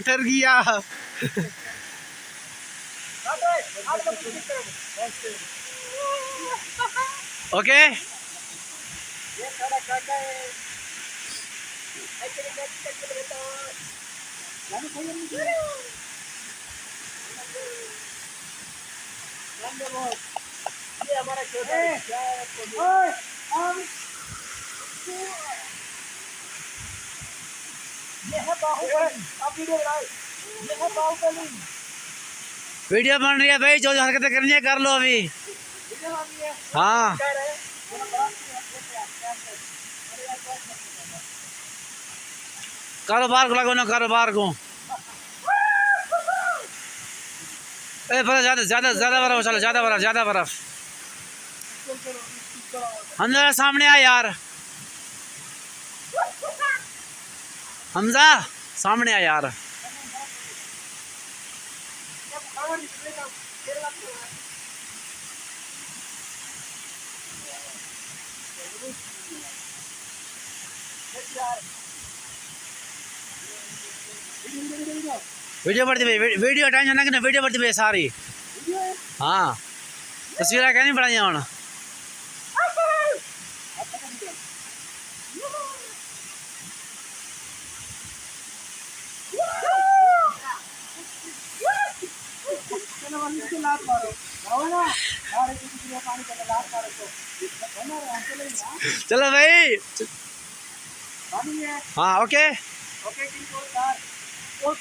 डर गया। ओके ये हमारा छोटा है। ये है बाहुबली। आप वीडियो बनाओ। ये है बाहुबली। वीडियो बन रही है भाई, जो हरकतें करनी है कर लो अभी। वीडियो बन रही है। हाँ कारोबार को लगो ना, कारोबार को। ज्यादा ज्यादा ज्यादा बर्फ, चलो ज्यादा बर्फ, ज्यादा बर्फ। हमजा सामने आ यार, हमजा सामने आ यार। वीडियो बढ़ती भाई, वीडियो टेंशन ना, वीडियो बढ़ती भाई सारी। हाँ तस्वीर क्या नहीं बढ़ाई हूँ। चलो भाई, हाँ ओके।